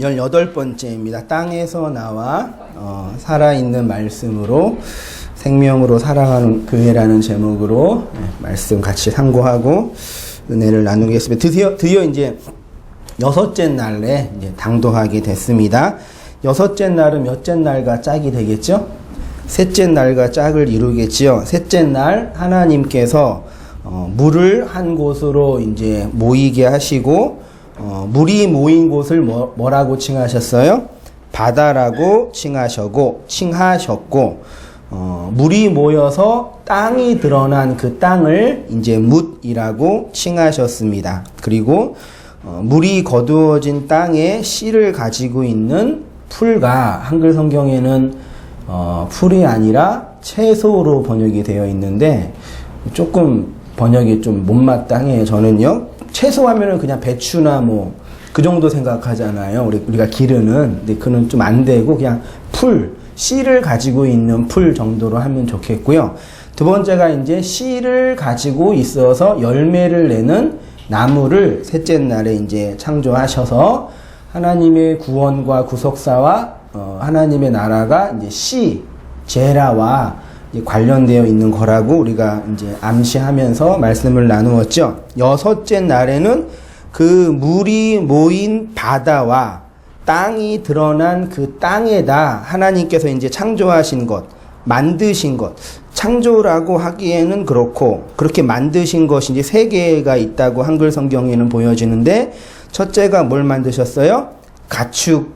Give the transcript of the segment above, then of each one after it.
18번째입니다. 땅에서 나와 살아있는 말씀으로 생명으로 살아가는 교회라는 제목으로 말씀 같이 상고하고 은혜를 나누겠습니다. 드디어 이제 6째 날에 이제 당도하게 됐습니다. 6째 날은 몇째 날과 짝이 되겠죠? 셋째 날과 짝을 이루겠지요. 셋째 날 하나님께서 물을 한 곳으로 이제 모이게 하시고 물이 모인 곳을 뭐라고 칭하셨어요? 바다라고 칭하셨고 물이 모여서 땅이 드러난 그 땅을 이제 뭇이라고 칭하셨습니다. 그리고 물이 거두어진 땅에 씨를 가지고 있는 풀과 한글 성경에는 풀이 아니라 채소로 번역이 되어 있는데 조금 번역이 좀 못마땅해요. 저는요. 채소하면은 그냥 배추나 뭐 그 정도 생각하잖아요. 우리가 기르는. 근데 그는 좀 안 되고 그냥 풀, 씨를 가지고 있는 풀 정도로 하면 좋겠고요. 두 번째가 이제 씨를 가지고 있어서 열매를 내는 나무를 셋째 날에 이제 창조하셔서 하나님의 구원과 구속사와 하나님의 나라가 이제 씨, 제라와 관련되어 있는 거라고 우리가 이제 암시하면서 말씀을 나누었죠. 6째 날에는 그 물이 모인 바다와 땅이 드러난 그 땅에다 하나님께서 이제 창조하신 것, 만드신 것, 창조라고 하기에는 그렇고 그렇게 만드신 것이 이제 3개가 있다고 한글 성경에는 보여지는데 첫째가 뭘 만드셨어요? 가축이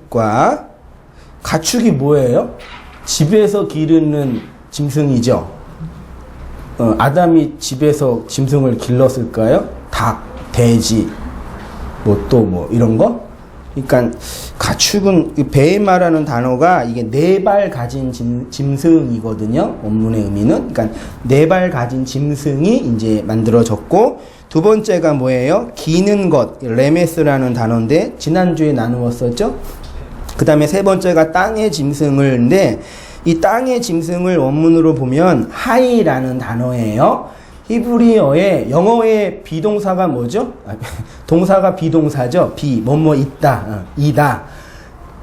뭐예요? 집에서 기르는 짐승이죠. 아담이 집에서 짐승을 길렀을까요? 닭, 돼지, 뭐 이런 거? 그러니까 가축은 배에 말하는 단어가 이게 4발 가진 짐승이거든요. 원문의 의미는. 그러니까 4발 가진 짐승이 이제 만들어졌고 두 번째가 뭐예요? 기는 것, 레메스라는 단어인데 지난주에 나누었었죠. 그 다음에 세 번째가 땅의 짐승을인데 이 땅의 짐승을 원문으로 보면 하이라는 단어예요. 히브리어의 영어의 비동사가 뭐죠? 동사가 비동사죠. 있다, 이다.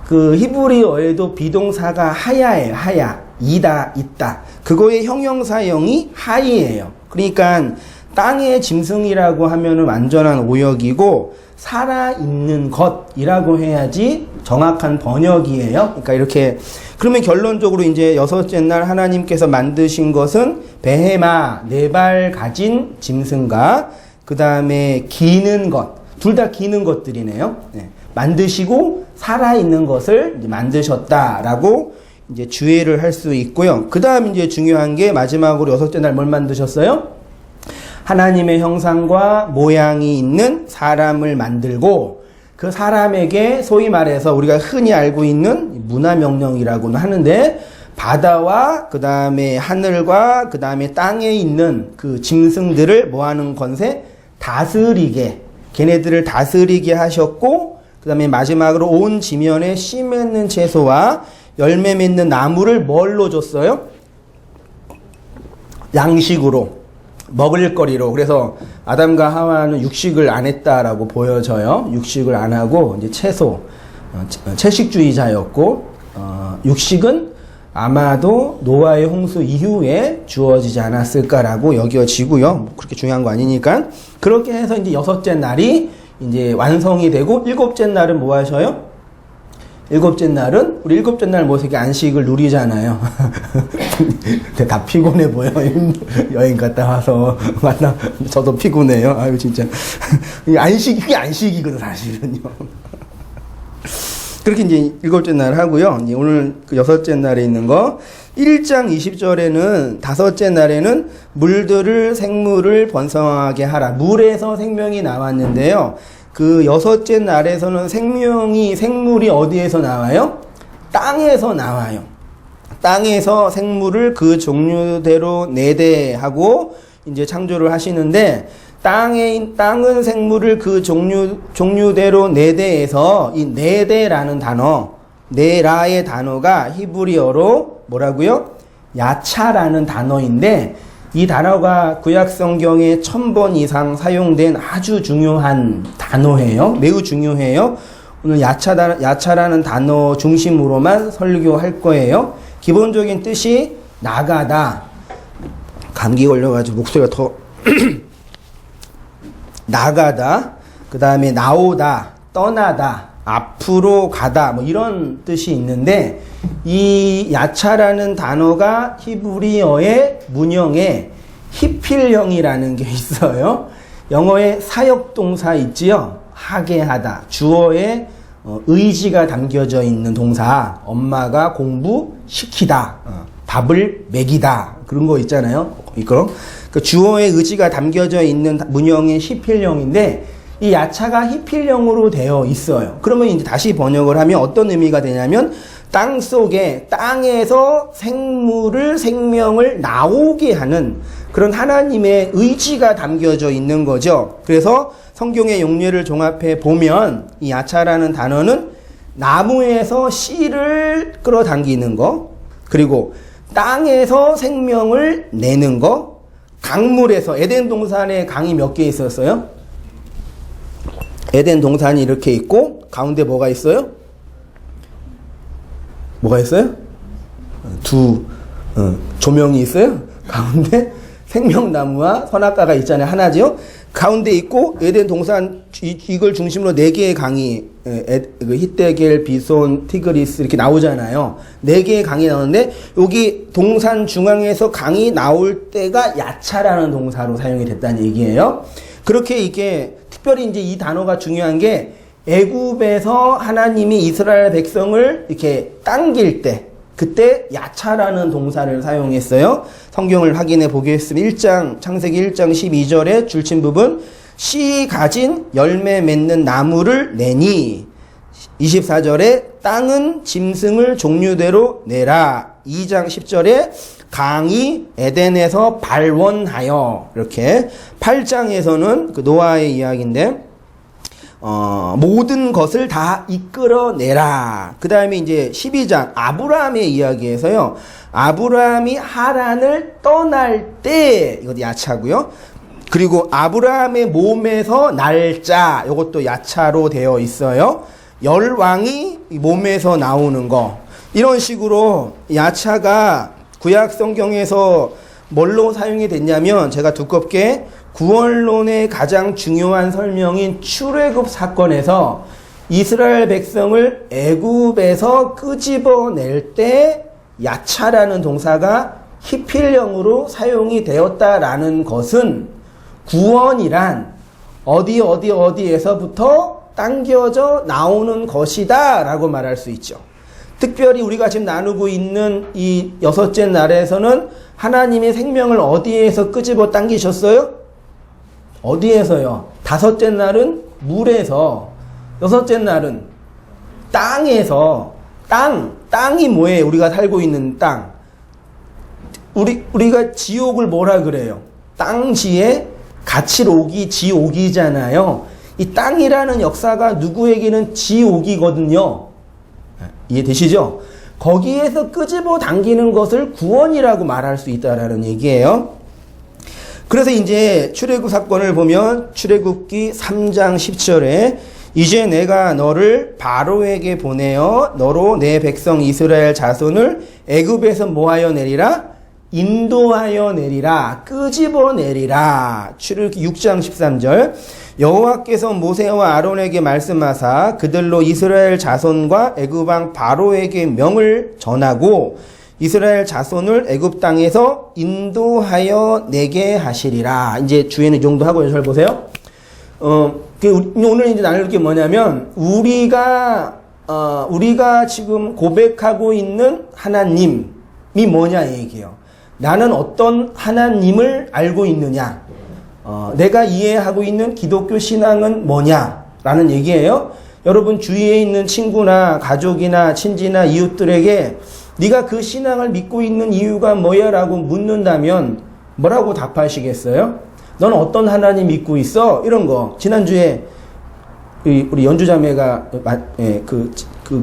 그 히브리어에도 비동사가 하야예요. 하야, 이다, 있다. 그거의 형용사형이 하이예요. 그러니까 땅의 짐승이라고 하면은 완전한 오역이고 살아있는 것이라고 해야지 정확한 번역이에요. 그러니까 이렇게 그러면 결론적으로 이제 6째 날 하나님께서 만드신 것은 베헤마 4발 가진 짐승과 그 다음에 기는 것, 둘 다 기는 것들이네요. 네. 만드시고 살아있는 것을 이제 만드셨다라고 이제 주의를 할 수 있고요. 그 다음 이제 중요한 게 마지막으로 6째 날 뭘 만드셨어요? 하나님의 형상과 모양이 있는 사람을 만들고 그 사람에게 소위 말해서 우리가 흔히 알고 있는 문화명령이라고는 하는데 바다와 그 다음에 하늘과 그 다음에 땅에 있는 그 짐승들을 뭐하는 건세? 다스리게, 걔네들을 다스리게 하셨고 그 다음에 마지막으로 온 지면에 씨 맺는 채소와 열매 맺는 나무를 뭘로 줬어요? 양식으로, 먹을거리로. 그래서 아담과 하와는 육식을 안 했다라고 보여져요. 육식을 안 하고 이제 채식주의자였고 육식은 아마도 노아의 홍수 이후에 주어지지 않았을까라고 여겨지고요. 그렇게 중요한 거 아니니까. 그렇게 해서 이제 6째 날이 이제 완성이 되고 7째 날은 뭐 하셔요? 7째 날은 우리 7째 날 뭐 이렇게 안식을 누리잖아요. 다 피곤해 보여. 여행 갔다 와서 저도 피곤해요. 아유 진짜 이게 안식이거든 사실은요. 그렇게 이제 7째 날 하고요. 이제 오늘 그 6째 날에 있는 거 1장 20절에는 5째 날에는 물들을 생물을 번성하게 하라. 물에서 생명이 나왔는데요. 그 6째 날에서는 생물이 어디에서 나와요? 땅에서 나와요. 땅에서 생물을 그 종류대로 4대하고 이제 창조를 하시는데 땅은 생물을 그 종류대로 4대에서 이 4대라는 단어, 네라의 단어가 히브리어로 뭐라고요? 야차라는 단어인데 이 단어가 구약 성경에 1000번 이상 사용된 아주 중요한 단어예요. 매우 중요해요. 오늘 야차라는 단어 중심으로만 설교할 거예요. 기본적인 뜻이 나가다. 감기 걸려가지고 목소리가 더 나가다. 그 다음에 나오다, 떠나다, 앞으로 가다, 뭐 이런 뜻이 있는데, 이 야차라는 단어가 히브리어의 문형에 히필형이라는 게 있어요. 영어의 사역동사 있지요? 하게 하다. 주어에 의지가 담겨져 있는 동사. 엄마가 공부시키다. 밥을 먹이다. 그런 거 있잖아요. 이거. 그 주어의 의지가 담겨져 있는 문형의 히필형인데, 이 야차가 히필형으로 되어 있어요. 그러면 이제 다시 번역을 하면 어떤 의미가 되냐면, 땅 속에, 땅에서 생명을 나오게 하는 그런 하나님의 의지가 담겨져 있는 거죠. 그래서 성경의 용례를 종합해 보면 이 야차라는 단어는 나무에서 씨를 끌어당기는 거, 그리고 땅에서 생명을 내는 거, 강물에서, 에덴 동산에 강이 몇 개 있었어요? 에덴 동산이 이렇게 있고 가운데 뭐가 있어요? 뭐가 있어요? 조명이 있어요? 가운데 생명나무와 선악과가 있잖아요. 하나죠? 가운데 있고 에덴 동산 이걸 중심으로 4개의 강이 히데겔, 비손, 티그리스 이렇게 나오잖아요. 4개의 강이 나오는데 여기 동산 중앙에서 강이 나올 때가 야차라는 동사로 사용이 됐다는 얘기예요. 그렇게 이게 특별히 이제 이 단어가 중요한 게 애굽에서 하나님이 이스라엘 백성을 이렇게 당길 때 그때 야차라는 동사를 사용했어요. 성경을 확인해 보겠습니다. 창세기 1장 12절에 줄친 부분, 씨 가진 열매 맺는 나무를 내니. 24절에 땅은 짐승을 종류대로 내라. 2장 10절에 강이 에덴에서 발원하여. 이렇게 8장에서는 그 노아의 이야기인데 모든 것을 다 이끌어내라. 그 다음에 이제 12장 아브라함의 이야기에서요. 아브라함이 하란을 떠날 때, 이것도 야차고요. 그리고 아브라함의 몸에서 날짜, 이것도 야차로 되어 있어요. 열왕이 몸에서 나오는 거. 이런 식으로 야차가 구약 성경에서 뭘로 사용이 됐냐면, 제가 두껍게 구원론의 가장 중요한 설명인 출애굽 사건에서 이스라엘 백성을 애굽에서 끄집어낼 때 야차라는 동사가 히필형으로 사용이 되었다라는 것은 구원이란 어디에서부터 당겨져 나오는 것이다 라고 말할 수 있죠. 특별히 우리가 지금 나누고 있는 이 6째 날에서는 하나님의 생명을 어디에서 끄집어 당기셨어요? 어디에서요? 5째 날은 물에서, 6째 날은 땅에서. 땅이 뭐예요? 우리가 살고 있는 땅. 우리가 지옥을 뭐라 그래요? 땅지에 갇힐오기, 지옥이잖아요. 이 땅이라는 역사가 누구에게는 지옥이거든요. 이해되시죠? 거기에서 끄집어 당기는 것을 구원이라고 말할 수 있다라는 얘기예요. 그래서 이제 출애굽 사건을 보면 출애굽기 3장 10절에 이제 내가 너를 바로에게 보내어 너로 내 백성 이스라엘 자손을 애굽에서 뭐하여 내리라? 인도하여 내리라. 끄집어 내리라. 출애굽기 6장 13절 여호와께서 모세와 아론에게 말씀하사 그들로 이스라엘 자손과 애굽 왕 바로에게 명을 전하고 이스라엘 자손을 애굽 땅에서 인도하여 내게 하시리라. 이제 주에는 이 정도 하고요. 잘 보세요. 오늘 이제 나눌 게 뭐냐면 우리가 지금 고백하고 있는 하나님이 뭐냐 이 얘기예요. 나는 어떤 하나님을 알고 있느냐. 내가 이해하고 있는 기독교 신앙은 뭐냐라는 얘기예요. 여러분 주위에 있는 친구나 가족이나 친지나 이웃들에게 네가 그 신앙을 믿고 있는 이유가 뭐야? 라고 묻는다면 뭐라고 답하시겠어요? 너는 어떤 하나님 믿고 있어? 이런 거. 지난주에 우리 연주자매가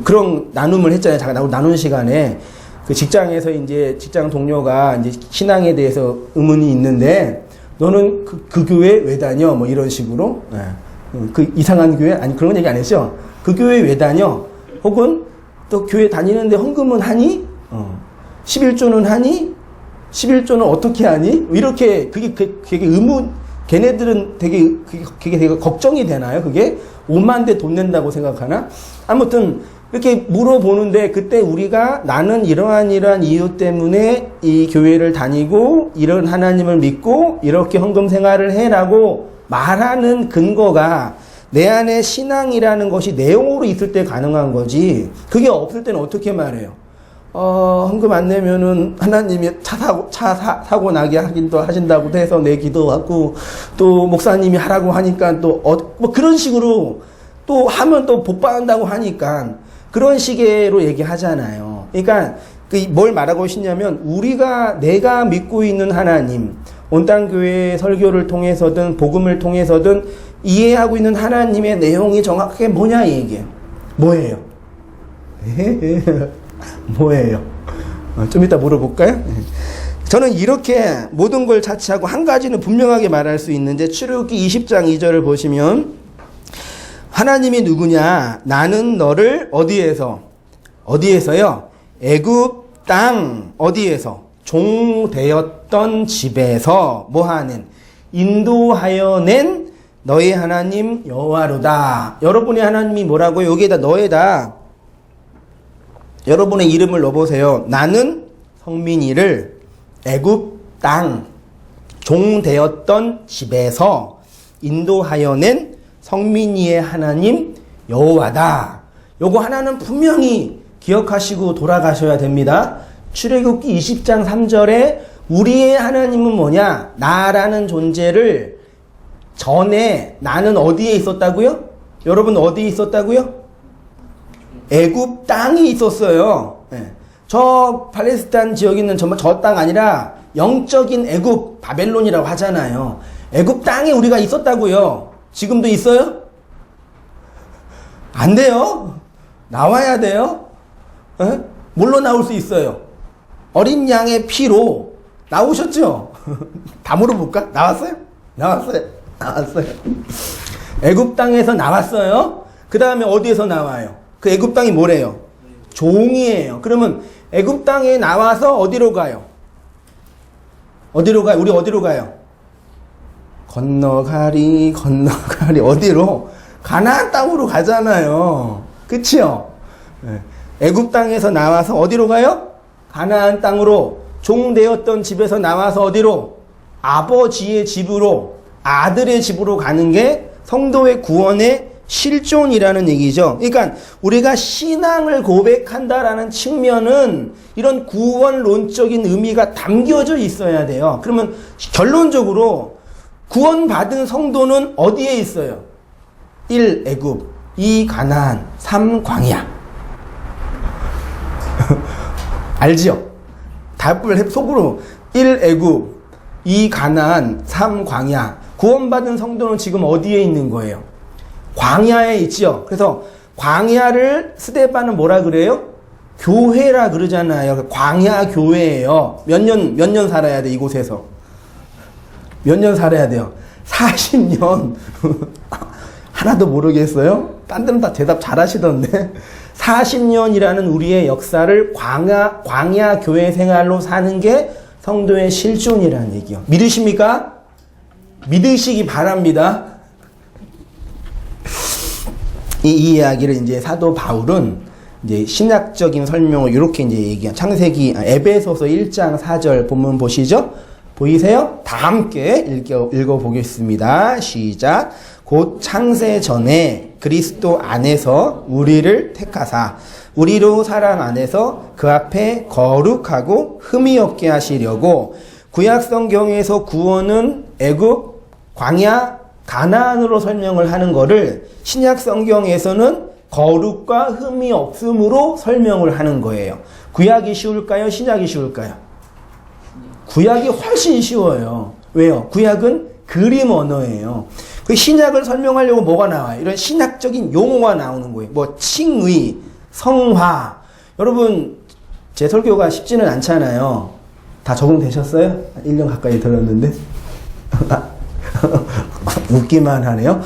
그런 나눔을 했잖아요. 잠깐 나누는 시간에 그 직장에서 이제 직장 동료가 이제 신앙에 대해서 의문이 있는데 너는 그 교회 왜 다녀? 뭐 이런 식으로. 그 이상한 교회? 아니 그런 얘기 안 했죠? 그 교회 왜 다녀? 혹은 또 교회 다니는데 헌금은 하니? 11조는 하니? 11조는 어떻게 하니? 이렇게 그게 의문, 걔네들은 되게 걱정이 되나요? 그게 5만 대 돈 낸다고 생각하나? 아무튼 이렇게 물어보는데 그때 우리가 나는 이러한 이유 때문에 이 교회를 다니고 이런 하나님을 믿고 이렇게 헌금 생활을 해라고 말하는 근거가 내 안에 신앙이라는 것이 내용으로 있을 때 가능한 거지. 그게 없을 때는 어떻게 말해요? 헌금 안 내면은 하나님이 차 사고 나게 하긴 또 하신다고 해서 내 기도하고 또 목사님이 하라고 하니까 또 뭐 그런 식으로 또 하면 또 복 받는다고 하니까 그런 식으로 얘기하잖아요. 그러니까 뭘 말하고 싶냐면 내가 믿고 있는 하나님, 온땅교회 설교를 통해서든 복음을 통해서든 이해하고 있는 하나님의 내용이 정확하게 뭐냐 이 얘기예요. 뭐예요? 뭐예요? 좀 이따 물어볼까요? 저는 이렇게 모든 걸 자체하고 한 가지는 분명하게 말할 수 있는데 출애굽기 20장 2절을 보시면 하나님이 누구냐? 나는 너를 어디에서요? 애굽 땅 어디에서? 종 되었던 집에서 뭐하는? 인도하여 낸 너의 하나님 여호와로다. 여러분의 하나님이 뭐라고요? 여기에다 너에다 여러분의 이름을 넣어보세요. 나는 성민이를 애굽 땅 종 되었던 집에서 인도하여 낸 성민이의 하나님 여호와다. 요거 하나는 분명히 기억하시고 돌아가셔야 됩니다. 출애굽기 20장 3절에 우리의 하나님은 뭐냐? 나라는 존재를 전에 나는 어디에 있었다고요? 여러분 어디에 있었다고요? 애굽 땅이 있었어요. 네. 저 팔레스타인 지역에 있는 저 땅 아니라 영적인 애굽, 바벨론이라고 하잖아요. 애굽 땅에 우리가 있었다고요. 지금도 있어요? 안 돼요. 나와야 돼요. 네? 뭘로 나올 수 있어요? 어린 양의 피로 나오셨죠? 다 물어볼까? 나왔어요? 나왔어요. 애굽 땅에서 나왔어요. 그 다음에 어디에서 나와요? 그 애굽 땅이 뭐래요? 종이에요. 그러면 애굽 땅에 나와서 어디로 가요? 어디로 가요? 우리 어디로 가요? 건너가리 어디로? 가나안 땅으로 가잖아요. 그치요? 애굽 땅에서 나와서 어디로 가요? 가나안 땅으로. 종 되었던 집에서 나와서 어디로? 아버지의 집으로, 아들의 집으로 가는 게 성도의 구원의 실존이라는 얘기죠. 그러니까 우리가 신앙을 고백한다라는 측면은 이런 구원론적인 의미가 담겨져 있어야 돼요. 그러면 결론적으로 구원받은 성도는 어디에 있어요? 1. 애굽, 2. 가나안, 3. 광야. 알지요? 답을 속으로 1. 애굽, 2. 가나안, 3. 광야. 구원받은 성도는 지금 어디에 있는 거예요? 광야에 있지요. 그래서 광야를 스데반은 뭐라 그래요? 교회라 그러잖아요. 광야 교회예요. 몇 년 살아야 돼, 이곳에서? 몇 년 살아야 돼요? 40년. 하나도 모르겠어요? 딴 데는 다 대답 잘 하시던데. 40년이라는 우리의 역사를 광야 교회 생활로 사는 게 성도의 실존이라는 얘기요. 믿으십니까? 믿으시기 바랍니다. 이 이야기를 이제 사도 바울은 이제 신학적인 설명을 이렇게 이제 얘기한 에베소서 1장 4절 본문 보시죠? 보이세요? 다 함께 읽어보겠습니다. 시작. 곧 창세 전에 그리스도 안에서 우리를 택하사 우리로 사랑 안에서 그 앞에 거룩하고 흠이 없게 하시려고 구약 성경에서 구원은 애굽, 광야, 가나안으로 설명을 하는 거를 신약 성경에서는 거룩과 흠이 없음으로 설명을 하는 거예요. 구약이 쉬울까요? 신약이 쉬울까요? 구약이 훨씬 쉬워요. 왜요? 구약은 그림 언어예요. 그 신약을 설명하려고 뭐가 나와요? 이런 신학적인 용어가 나오는 거예요. 뭐 칭의, 성화. 여러분 제 설교가 쉽지는 않잖아요. 다 적응되셨어요? 1년 가까이 들었는데 웃기만 하네요.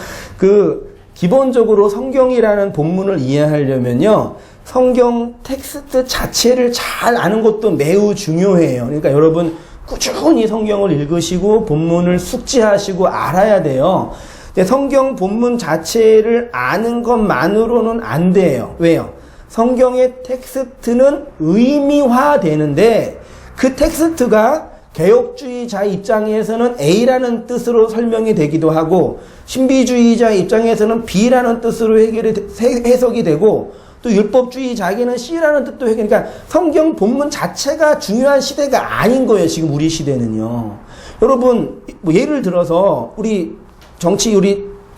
기본적으로 성경이라는 본문을 이해하려면요, 성경 텍스트 자체를 잘 아는 것도 매우 중요해요. 그러니까 여러분 꾸준히 성경을 읽으시고 본문을 숙지하시고 알아야 돼요. 근데 성경 본문 자체를 아는 것만으로는 안 돼요. 왜요? 성경의 텍스트는 의미화되는데 그 텍스트가 개혁주의자 입장에서는 A라는 뜻으로 설명이 되기도 하고 신비주의자 입장에서는 B라는 뜻으로 해석이 되고 또 율법주의자에게는 C라는 뜻도 해석이, 그러니까 성경 본문 자체가 중요한 시대가 아닌 거예요. 지금 우리 시대는요. 여러분 뭐 예를 들어서 우리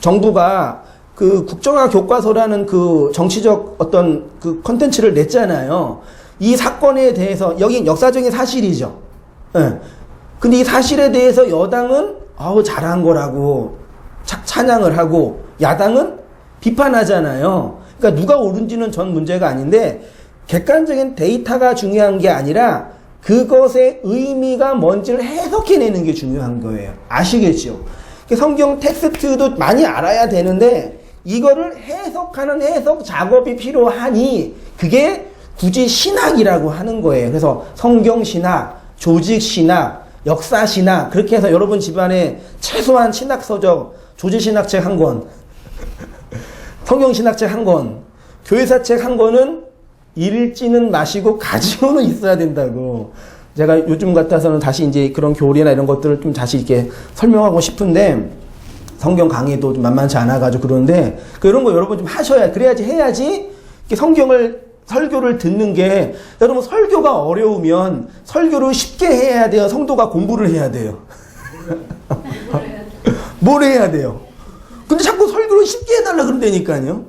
정부가 그 국정화 교과서라는 그 정치적 어떤 그 컨텐츠를 냈잖아요. 이 사건에 대해서 여기 역사적인 사실이죠. 예. 근데 이 사실에 대해서 여당은 잘한 거라고 찬양을 하고 야당은 비판하잖아요. 그러니까 누가 옳은지는 전 문제가 아닌데 객관적인 데이터가 중요한 게 아니라 그것의 의미가 뭔지를 해석해내는 게 중요한 거예요. 아시겠죠? 성경 텍스트도 많이 알아야 되는데 이거를 해석하는 해석 작업이 필요하니 그게 굳이 신학이라고 하는 거예요. 그래서 성경신학, 조직신학, 역사신학, 그렇게 해서 여러분 집안에 최소한 신학서적, 조직신학책 한 권, 성경신학책 한 권, 교회사책 한 권은 읽지는 마시고 가지고는 있어야 된다고. 제가 요즘 같아서는 다시 이제 그런 교리나 이런 것들을 좀 다시 이렇게 설명하고 싶은데 성경 강의도 좀 만만치 않아가지고 그러는데 이런 거 여러분 좀 하셔야, 그래야지 해야지 설교를 듣는 게, 여러분 설교가 어려우면 설교를 쉽게 해야 돼요? 성도가 공부를 해야 돼요? 뭘 해야 돼요? 근데 자꾸 설교를 쉽게 해달라 그런다니까요.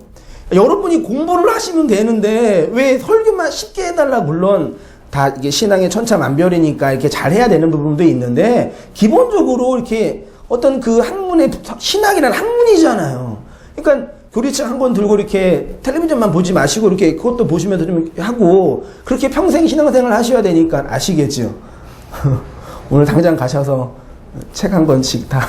여러분이 공부를 하시면 되는데 왜 설교만 쉽게 해달라. 물론 다 이게 신앙의 천차만별이니까 이렇게 잘해야 되는 부분도 있는데 기본적으로 이렇게 어떤 그 학문의, 신학이란 학문이잖아요. 그러니까 교리책 한 권 들고 이렇게 텔레비전만 보지 마시고 이렇게 그것도 보시면서 좀 하고 그렇게 평생 신앙생활 하셔야 되니까. 아시겠죠? 오늘 당장 가셔서 책 한 권씩 다.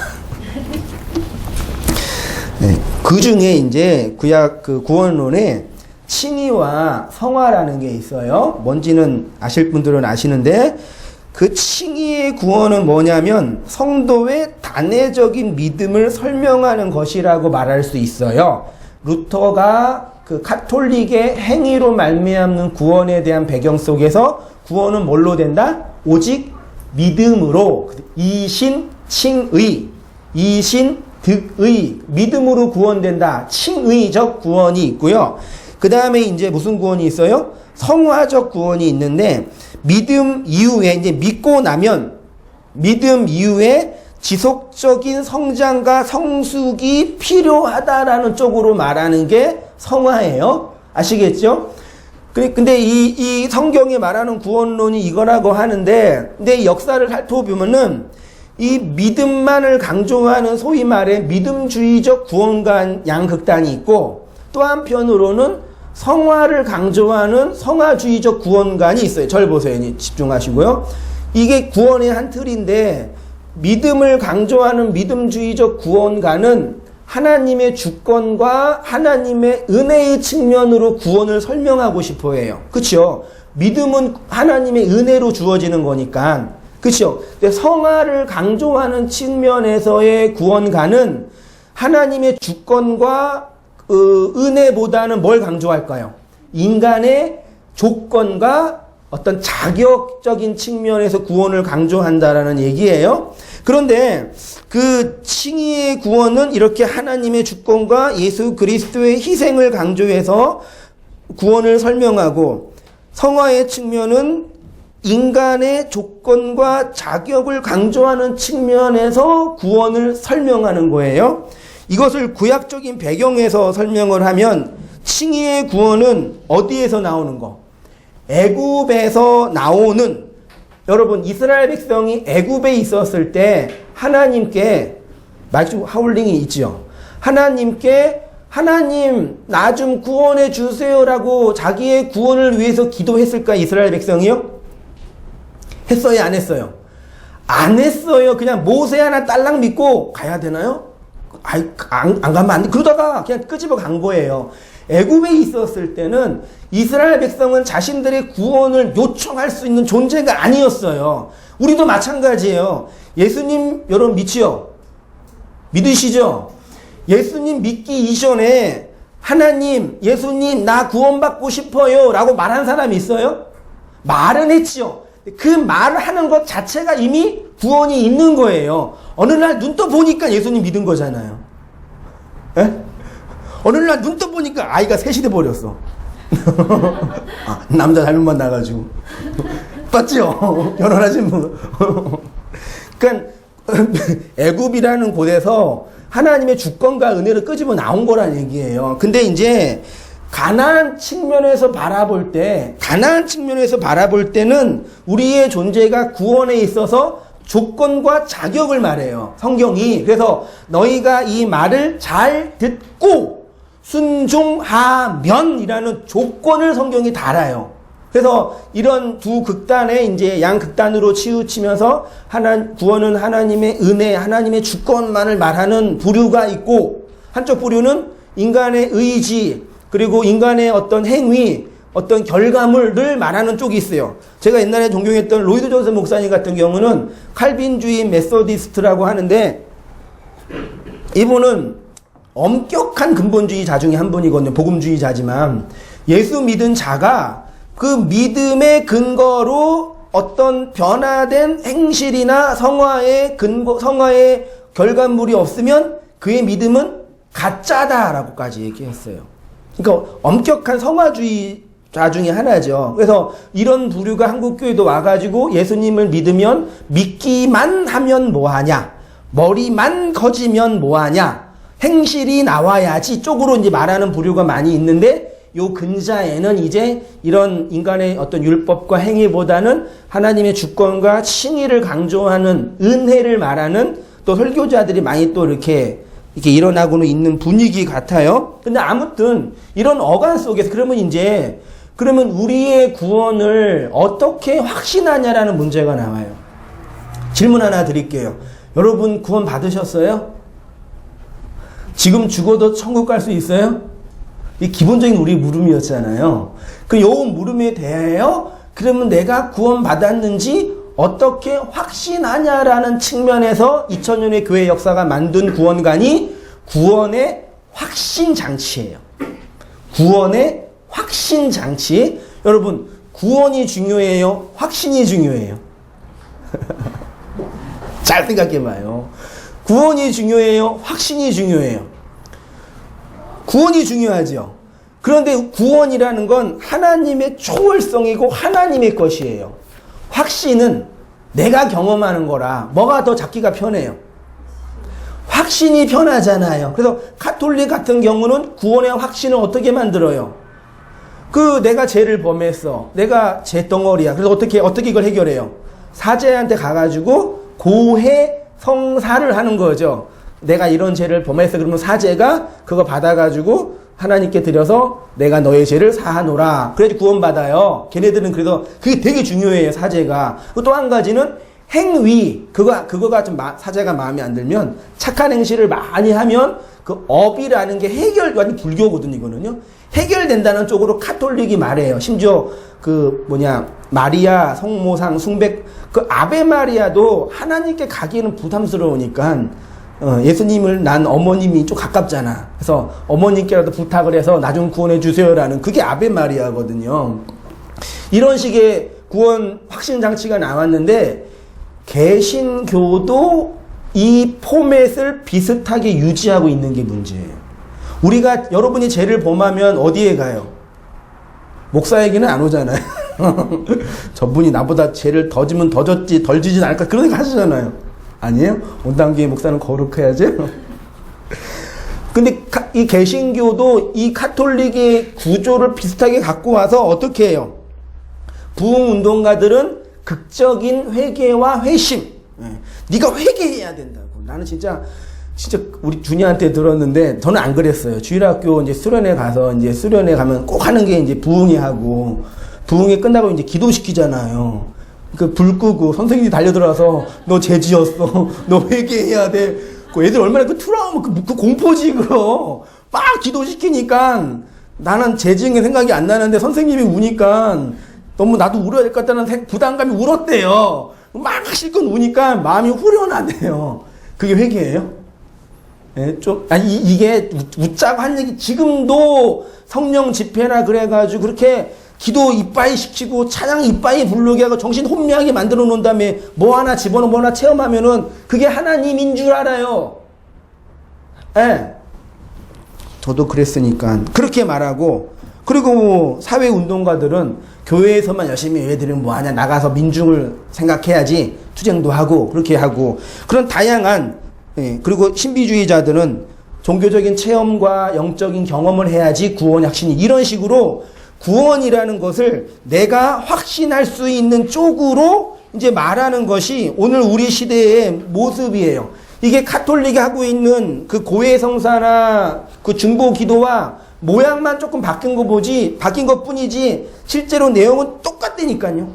네. 그 중에 이제 구약 그 구원론에 칭의와 성화라는 게 있어요. 뭔지는 아실 분들은 아시는데 그 칭의의 구원은 뭐냐면 성도의 단회적인 믿음을 설명하는 것이라고 말할 수 있어요. 루터가 그 카톨릭의 행위로 말미암는 구원에 대한 배경 속에서 구원은 뭘로 된다? 오직 믿음으로, 이신 칭의, 이신 득의, 믿음으로 구원된다. 칭의적 구원이 있고요. 그 다음에 이제 무슨 구원이 있어요? 성화적 구원이 있는데, 믿음 이후에, 이제 믿고 나면, 믿음 이후에 지속적인 성장과 성숙이 필요하다라는 쪽으로 말하는 게 성화예요. 아시겠죠? 근데 이 성경이 말하는 구원론이 이거라고 하는데, 근데 역사를 살펴보면은, 이 믿음만을 강조하는 소위 말해 믿음주의적 구원관 양극단이 있고, 또 한편으로는 성화를 강조하는 성화주의적 구원관이 있어요. 절 보세요. 집중하시고요. 이게 구원의 한 틀인데, 믿음을 강조하는 믿음주의적 구원관은 하나님의 주권과 하나님의 은혜의 측면으로 구원을 설명하고 싶어 해요. 그렇죠? 믿음은 하나님의 은혜로 주어지는 거니까. 그렇죠? 성화를 강조하는 측면에서의 구원관은 하나님의 주권과 은혜보다는 뭘 강조할까요? 인간의 조건과 어떤 자격적인 측면에서 구원을 강조한다라는 얘기예요. 그런데 그 칭의의 구원은 이렇게 하나님의 주권과 예수 그리스도의 희생을 강조해서 구원을 설명하고, 성화의 측면은 인간의 조건과 자격을 강조하는 측면에서 구원을 설명하는 거예요. 이것을 구약적인 배경에서 설명을 하면 칭의의 구원은 어디에서 나오는 거? 애굽에서 나오는, 여러분 이스라엘 백성이 애굽에 있었을 때 하나님께 말씀 하울링이 있죠. 하나님께 하나님 나 좀 구원해 주세요라고 자기의 구원을 위해서 기도했을까? 이스라엘 백성이요? 했어요, 안 했어요? 안 했어요. 그냥 모세 하나 딸랑 믿고 가야 되나요? 안 가면 안 돼. 그러다가 그냥 끄집어 간 거예요. 애굽에 있었을 때는 이스라엘 백성은 자신들의 구원을 요청할 수 있는 존재가 아니었어요. 우리도 마찬가지예요. 예수님 여러분 믿지요? 믿으시죠? 예수님 믿기 이전에 하나님, 예수님 나 구원받고 싶어요 라고 말한 사람이 있어요? 말은 했지요. 그 말을 하는 것 자체가 이미 구원이 있는 거예요. 어느 날 눈 떠 보니까 예수님 믿은 거잖아요. 에? 어느 날 눈 떠 보니까 아이가 셋이 돼 버렸어. 남자 잘못 만나가지고. 봤죠? 결혼하신 분. 그러니까 애굽이라는 곳에서 하나님의 주권과 은혜를 끄집어 나온 거란 얘기예요. 근데 이제 가나안 측면에서 바라볼 때는 우리의 존재가 구원에 있어서 조건과 자격을 말해요. 성경이. 그래서 너희가 이 말을 잘 듣고 순종하면이라는 조건을 성경이 달아요. 그래서 이런 두 극단에 이제 양극단으로 치우치면서 구원은 하나님의 은혜, 하나님의 주권만을 말하는 부류가 있고, 한쪽 부류는 인간의 의지, 그리고 인간의 어떤 행위, 어떤 결과물을 말하는 쪽이 있어요. 제가 옛날에 존경했던 로이드 존슨 목사님 같은 경우는 칼빈주의 메소디스트라고 하는데, 이분은 엄격한 근본주의자 중에 한 분이거든요. 복음주의자지만 예수 믿은 자가 그 믿음의 근거로 어떤 변화된 행실이나 성화의 결과물이 없으면 그의 믿음은 가짜다라고까지 얘기했어요. 그러니까 엄격한 성화주의자 중에 하나죠. 그래서 이런 부류가 한국교회도 와가지고 예수님을 믿으면 믿기만 하면 뭐하냐, 머리만 거지면 뭐하냐, 행실이 나와야지 쪽으로 이제 말하는 부류가 많이 있는데, 요 근자에는 이제 이런 인간의 어떤 율법과 행위보다는 하나님의 주권과 칭의를 강조하는 은혜를 말하는 또 설교자들이 많이 또 이렇게 일어나고는 있는 분위기 같아요. 근데 아무튼 이런 어간 속에서 그러면 우리의 구원을 어떻게 확신하냐라는 문제가 나와요. 질문 하나 드릴게요. 여러분 구원 받으셨어요? 지금 죽어도 천국 갈 수 있어요? 이 기본적인 우리 물음이었잖아요. 그 요 물음에 대하여 그러면 내가 구원 받았는지 어떻게 확신하냐라는 측면에서 2000년의 교회 역사가 만든 구원관이 구원의 확신 장치예요. 구원의 확신 장치. 여러분, 구원이 중요해요? 확신이 중요해요? 잘 생각해봐요. 구원이 중요해요? 확신이 중요해요? 구원이 중요하죠. 그런데 구원이라는 건 하나님의 초월성이고 하나님의 것이에요. 확신은 내가 경험하는 거라 뭐가 더 잡기가 편해요. 확신이 편하잖아요. 그래서 가톨릭 같은 경우는 구원의 확신을 어떻게 만들어요? 내가 죄를 범했어. 내가 죄 덩어리야. 그래서 어떻게 이걸 해결해요? 사제한테 가가지고 고해 성사를 하는 거죠. 내가 이런 죄를 범했어. 그러면 사제가 그거 받아가지고 하나님께 드려서 내가 너의 죄를 사하노라. 그래야지 구원받아요. 걔네들은 그래서 그게 되게 중요해요. 사제가. 또 한 가지는 행위. 그거가 좀 사제가 마음에 안 들면 착한 행실을 많이 하면 그 업이라는 게 완전 불교거든요. 이거는요. 해결된다는 쪽으로 카톨릭이 말해요. 심지어 마리아 성모상 숭배 아베 마리아도 하나님께 가기에는 부담스러우니까 예수님을 난 어머님이 좀 가깝잖아. 그래서 어머님께라도 부탁을 해서 나 좀 구원해 주세요라는 그게 아베 마리아거든요. 이런 식의 구원 확신 장치가 나왔는데 개신교도 이 포맷을 비슷하게 유지하고 있는 게 문제예요. 우리가 여러분이 죄를 범하면 어디에 가요? 목사에게는 안 오잖아요. 저분이 나보다 죄를 더 지면 더 졌지 덜 지진 않을까 그런 생각 하시잖아요. 아니에요? 온당교회 목사는 거룩해야지. 근데 이 개신교도 이 카톨릭의 구조를 비슷하게 갖고 와서 어떻게 해요? 부흥운동가들은 극적인 회개와 회심. 네가 회개해야 된다고. 나는 진짜 우리 주니한테 들었는데 저는 안 그랬어요. 주일학교 이제 수련회 가면 꼭 하는 게 이제 부흥회하고 부흥회 끝나고 이제 기도시키잖아요. 불 끄고 선생님이 달려들어서 너 죄 지었어. 너 회개해야 돼. 그 애들 얼마나 그 트라우마, 그 공포지, 그거. 막 기도시키니까 나는 재징의 생각이 안 나는데 선생님이 우니까 너무 나도 울어야 될 것 같다는 부담감이 울었대요. 막 실컷 우니까 마음이 후련하대요. 그게 회개예요? 예, 이게 웃자고 한 얘기, 지금도 성령 집회라 그래가지고 그렇게 기도 이빠이 시키고 찬양 이빠이 부르게 하고 정신 혼미하게 만들어 놓은 다음에 뭐 하나 집어넣어 뭐 하나 체험하면은 그게 하나님인 줄 알아요. 예. 저도 그랬으니까 그렇게 말하고, 그리고 사회운동가들은 교회에서만 열심히 얘들은 뭐하냐, 나가서 민중을 생각해야지, 투쟁도 하고 그렇게 하고, 그런 다양한, 예, 그리고 신비주의자들은 종교적인 체험과 영적인 경험을 해야지 구원이 확신이, 이런 식으로 구원이라는 것을 내가 확신할 수 있는 쪽으로 이제 말하는 것이 오늘 우리 시대의 모습이에요. 이게 카톨릭이 하고 있는 그 고해 성사나 그 중보 기도와 모양만 조금 바뀐 것 뿐이지 실제로 내용은 똑같다니까요.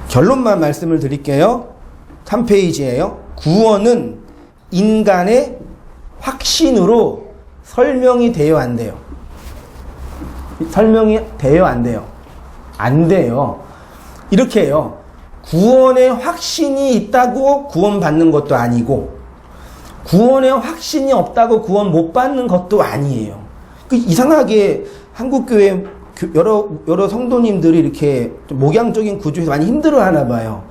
결론만 말씀을 드릴게요. 3페이지예요. 구원은 인간의 확신으로 설명이 돼요, 안 돼요? 설명이 돼요, 안 돼요? 안 돼요. 이렇게 해요. 구원의 확신이 있다고 구원받는 것도 아니고, 구원의 확신이 없다고 구원 못 받는 것도 아니에요. 이상하게 한국교회 여러 성도님들이 이렇게 좀 목양적인 구조에서 많이 힘들어 하나 봐요.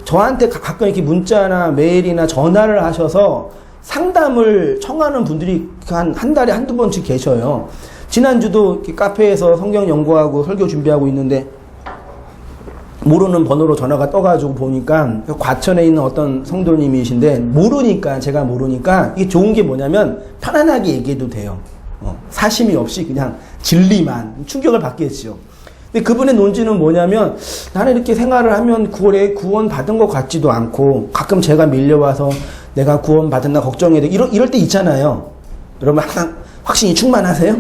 저한테 가끔 이렇게 문자나 메일이나 전화를 하셔서 상담을 청하는 분들이 한 달에 한두 번씩 계셔요. 지난주도 이렇게 카페에서 성경 연구하고 설교 준비하고 있는데 모르는 번호로 전화가 떠가지고 보니까 과천에 있는 어떤 성도님이신데, 제가 모르니까 이게 좋은 게 뭐냐면 편안하게 얘기해도 돼요. 사심이 없이 그냥 진리만, 충격을 받겠죠. 근데 그분의 논지는 뭐냐면, 나는 이렇게 생활을 하면 구원 받은 것 같지도 않고, 가끔 제가 밀려와서 내가 구원 받았나 걱정해야 돼. 이럴 때 있잖아요. 여러분 항상 확신이 충만하세요?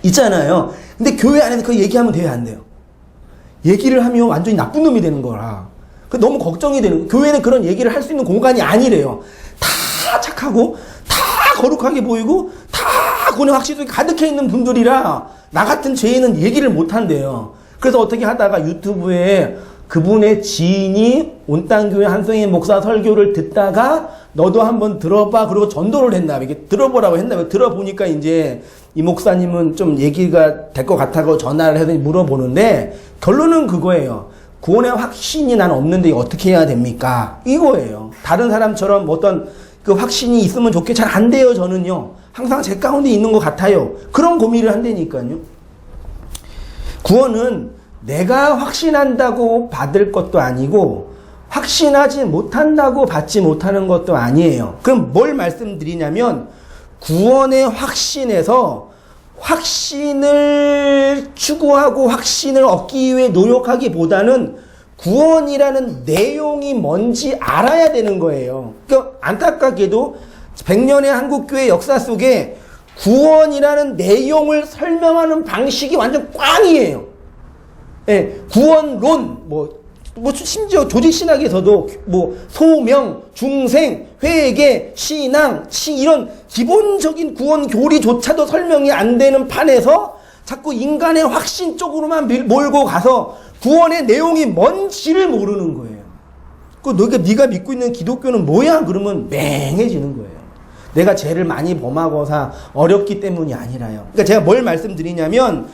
있잖아요. 근데 교회 안에서 그 얘기하면 돼요, 안 돼요? 얘기를 하면 완전히 나쁜 놈이 되는 거라. 너무 걱정이 되는 거예요. 교회는 그런 얘기를 할 수 있는 공간이 아니래요. 다 착하고, 다 거룩하게 보이고, 다 구원의 확신이 가득해 있는 분들이라 나 같은 죄인은 얘기를 못 한대요. 그래서 어떻게 하다가 유튜브에 그분의 지인이 온땅교회 한성희 목사 설교를 듣다가 너도 한번 들어봐, 그리고 전도를 했나, 이게 들어보라고 했나, 들어보니까 이제 이 목사님은 좀 얘기가 될 것 같아서 전화를 해서 물어보는데, 결론은 그거예요. 구원의 확신이 난 없는데 어떻게 해야 됩니까? 이거예요. 다른 사람처럼 어떤 그 확신이 있으면 좋게 잘 안 돼요, 저는요. 항상 제 가운데 있는 것 같아요. 그런 고민을 한다니까요. 구원은 내가 확신한다고 받을 것도 아니고, 확신하지 못한다고 받지 못하는 것도 아니에요. 그럼 뭘 말씀드리냐면, 구원의 확신에서 확신을 추구하고 확신을 얻기 위해 노력하기보다는 구원이라는 내용이 뭔지 알아야 되는 거예요. 그러니까 안타깝게도 100년의 한국교회 역사 속에 구원이라는 내용을 설명하는 방식이 완전 꽝이에요. 예, 구원론, 심지어 조직신학에서도 소명, 중생, 회개, 신앙, 이런 기본적인 구원 교리조차도 설명이 안 되는 판에서 자꾸 인간의 확신 쪽으로만 몰고 가서 구원의 내용이 뭔지를 모르는 거예요. 네가 믿고 있는 기독교는 뭐야? 그러면 맹해지는 거예요. 내가 죄를 많이 범하고서 어렵기 때문이 아니라요. 그러니까 제가 뭘 말씀드리냐면,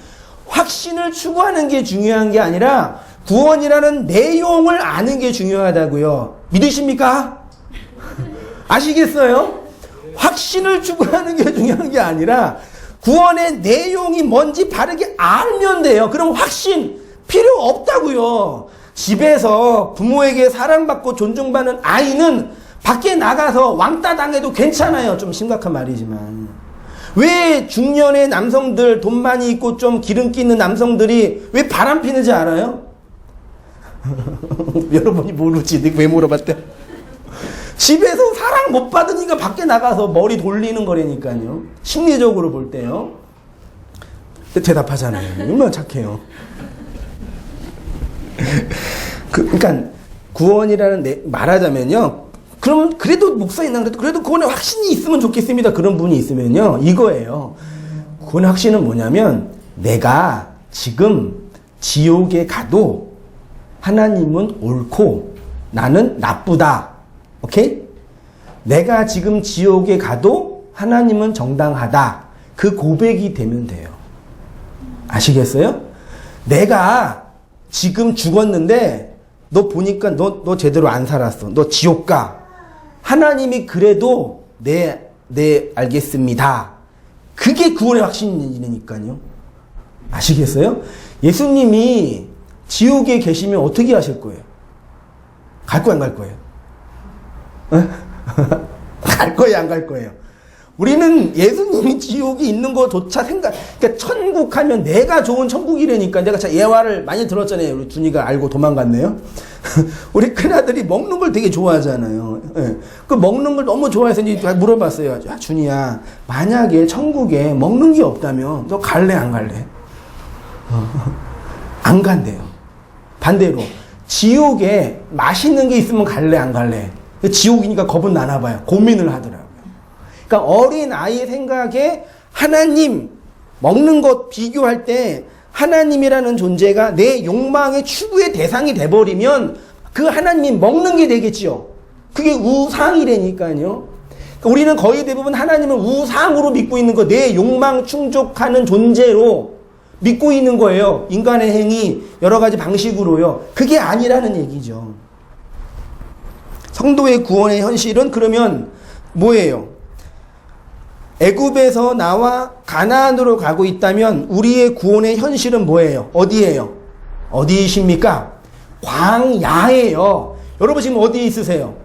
확신을 추구하는 게 중요한 게 아니라 구원이라는 내용을 아는 게 중요하다고요. 믿으십니까? 아시겠어요? 확신을 추구하는 게 중요한 게 아니라 구원의 내용이 뭔지 바르게 알면 돼요. 그럼 확신 필요 없다고요. 집에서 부모에게 사랑받고 존중받는 아이는 밖에 나가서 왕따 당해도 괜찮아요. 좀 심각한 말이지만. 왜 중년의 남성들, 돈 많이 있고 좀 기름기 있는 남성들이 왜 바람 피는지 알아요? 여러분이 모르지. 내가 왜 물어봤대? 집에서 사랑 못 받으니까 밖에 나가서 머리 돌리는 거라니까요. 심리적으로 볼 때요. 대답하잖아요. 얼마나 착해요. 그러니까 구원이라는 말하자면요. 그러면 그래도 목사님 그래도 구원의 확신이 있으면 좋겠습니다. 그런 분이 있으면요. 이거예요. 구원의 확신은 뭐냐면 내가 지금 지옥에 가도 하나님은 옳고 나는 나쁘다. 오케이? 내가 지금 지옥에 가도 하나님은 정당하다. 그 고백이 되면 돼요. 아시겠어요? 내가 지금 죽었는데 너 보니까 너 제대로 안 살았어. 너 지옥 가. 하나님이 그래도 네 알겠습니다. 그게 구원의 확신이니까요. 아시겠어요? 예수님이 지옥에 계시면 어떻게 하실 거예요? 갈 거예요, 안 갈 거예요? 갈 거예요, 안 갈 거예요? 우리는 예수님이 지옥에 있는 거조차 그러니까 천국 하면 내가 좋은 천국이라니까. 내가 예화를 많이 들었잖아요. 우리 준이가 알고 도망갔네요. 우리 큰아들이 먹는 걸 되게 좋아하잖아요. 예. 그 먹는 걸 너무 좋아해서 이제 물어봤어요. 야, 준이야, 만약에 천국에 먹는 게 없다면 너 갈래, 안 갈래? 안 간대요. 반대로 지옥에 맛있는 게 있으면 갈래, 안 갈래? 지옥이니까 겁은 나나 봐요. 고민을 하더라고요. 그러니까 어린 아이의 생각에 하나님 먹는 것 비교할 때 하나님이라는 존재가 내 욕망의 추구의 대상이 돼버리면 그 하나님이 먹는 게 되겠지요. 그게 우상이라니까요. 그러니까 우리는 거의 대부분 하나님을 우상으로 믿고 있는 거, 내 욕망 충족하는 존재로 믿고 있는 거예요. 인간의 행위 여러 가지 방식으로요. 그게 아니라는 얘기죠. 성도의 구원의 현실은 그러면 뭐예요? 애굽에서 나와 가나안으로 가고 있다면 우리의 구원의 현실은 뭐예요? 어디예요? 어디이십니까? 광야예요. 여러분 지금 어디에 있으세요?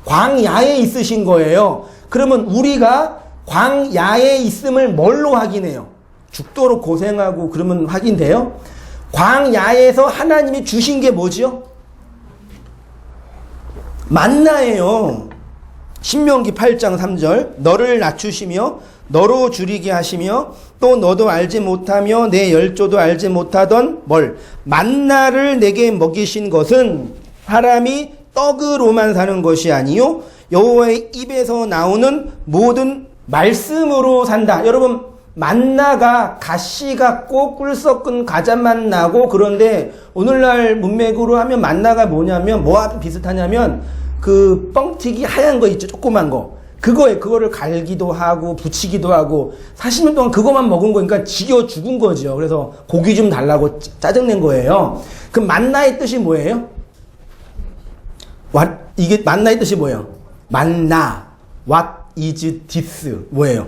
광야에 있으신 거예요. 그러면 우리가 광야에 있음을 뭘로 확인해요? 죽도록 고생하고 그러면 확인돼요? 광야에서 하나님이 주신 게 뭐죠? 만나예요. 신명기 8장 3절 너를 낮추시며 너로 줄이게 하시며 또 너도 알지 못하며 내 열조도 알지 못하던 만나를 내게 먹이신 것은 사람이 떡으로만 사는 것이 아니요 여호와의 입에서 나오는 모든 말씀으로 산다. 여러분 만나가 가시 같고 꿀 섞은 과자만 나고 그런데 오늘날 문맥으로 하면 만나가 뭐냐면 뭐와 비슷하냐면 그 뻥튀기 하얀 거 있죠. 조그만 거. 그거를 갈기도 하고 붙이기도 하고 40년 동안 그거만 먹은 거니까 지겨 죽은 거죠. 그래서 고기 좀 달라고 짜증낸 거예요. 그 만나의 뜻이 뭐예요? 이게 만나의 뜻이 뭐예요? 만나. What is this? 뭐예요?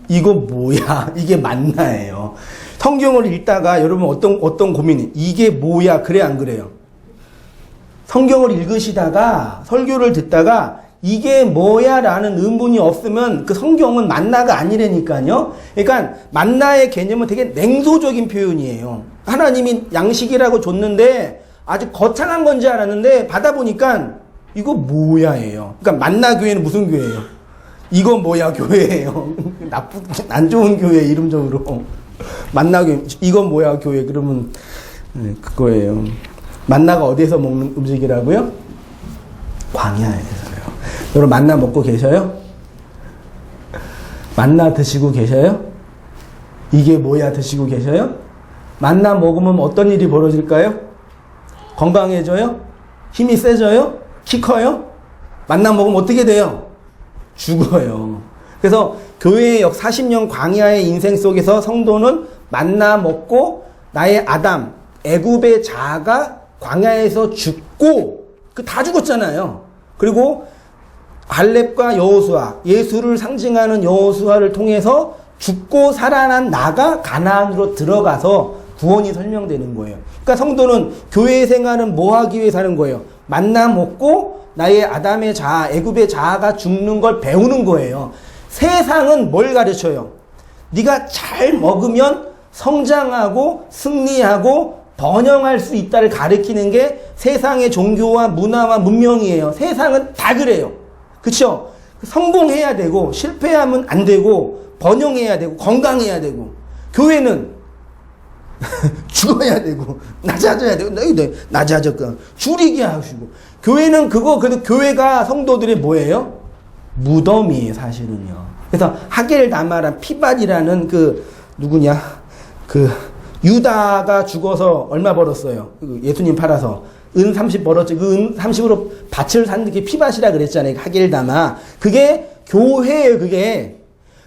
이거 뭐야? 이게 만나예요. 성경을 읽다가 여러분 어떤 고민이 이게 뭐야? 그래 안 그래요? 성경을 읽으시다가 설교를 듣다가 이게 뭐야 라는 의문이 없으면 그 성경은 만나가 아니라니까요. 그러니까 만나의 개념은 되게 냉소적인 표현이에요. 하나님이 양식이라고 줬는데 아주 거창한 건지 알았는데 받아보니까 이거 뭐야예요. 그러니까 만나 교회는 무슨 교회예요? 이거 뭐야 교회예요. 안 좋은 교회 이름적으로. 만나 교회 이거 뭐야 교회 그러면 그거예요. 만나가 어디에서 먹는 음식이라고요? 광야에서요. 여러분 만나 먹고 계셔요? 만나 드시고 계셔요? 이게 뭐야 드시고 계셔요? 만나 먹으면 어떤 일이 벌어질까요? 건강해져요? 힘이 세져요? 키 커요? 만나 먹으면 어떻게 돼요? 죽어요. 그래서 교회의 40년 광야의 인생 속에서 성도는 만나 먹고 나의 아담, 애굽의 자아가 광야에서 죽고 다 죽었잖아요. 그리고 갈렙과 여호수아, 예수를 상징하는 여호수아를 통해서 죽고 살아난 나가 가나안으로 들어가서 구원이 설명되는 거예요. 그러니까 성도는 교회 생활은 뭐 하기 위해 사는 거예요? 만나 먹고 나의 아담의 자아, 애굽의 자아가 죽는 걸 배우는 거예요. 세상은 뭘 가르쳐요? 네가 잘 먹으면 성장하고 승리하고 번영할 수 있다를 가르치는 게 세상의 종교와 문화와 문명이에요. 세상은 다 그래요. 그쵸? 성공해야 되고 실패하면 안 되고 번영해야 되고 건강해야 되고 교회는 죽어야 되고 낮아져야 되고 낮아졌고 줄이게 하시고 교회는 그거 그래도 교회가 성도들이 뭐예요? 무덤이에요 사실은요. 그래서 하겔다마란 피발이라는 그 누구냐 그 유다가 죽어서 얼마 벌었어요? 예수님 팔아서 은 30 벌었죠. 그 은 30으로 밭을 산 게 피밭이라 그랬잖아요. 하겔다마. 그게 교회예요. 그게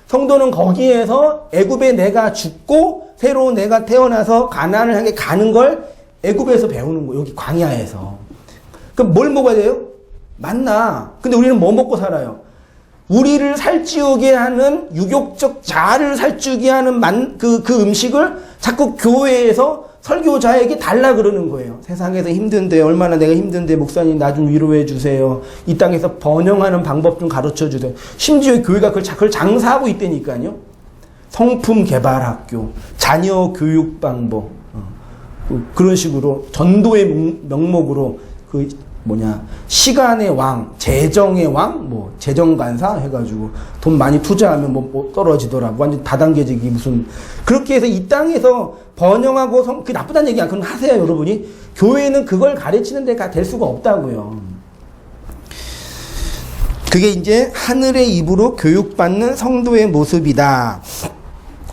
성도는 거기에서 애굽에 내가 죽고 새로 내가 태어나서 가나안을 향해 가는 걸 애굽에서 배우는 거예요. 여기 광야에서. 그럼 뭘 먹어야 돼요? 만나. 근데 우리는 뭐 먹고 살아요? 우리를 살찌우게 하는 유욕적 자아를 살찌우게 하는 그 음식을 자꾸 교회에서 설교자에게 달라 그러는 거예요. 세상에서 힘든데 얼마나 내가 힘든데 목사님 나 좀 위로해 주세요. 이 땅에서 번영하는 방법 좀 가르쳐 주세요. 심지어 교회가 그걸 장사하고 있다니까요. 성품 개발 학교, 자녀 교육 방법 그런 식으로 전도의 명목으로 시간의 왕, 재정의 왕, 재정간사 해가지고 돈 많이 투자하면 뭐 떨어지더라. 완전 다단계적이 무슨. 그렇게 해서 이 땅에서 번영하고 그 나쁘다는 얘기 안 그럼 하세요, 여러분이. 교회는 그걸 가르치는 데가 될 수가 없다고요. 그게 이제 하늘의 입으로 교육받는 성도의 모습이다.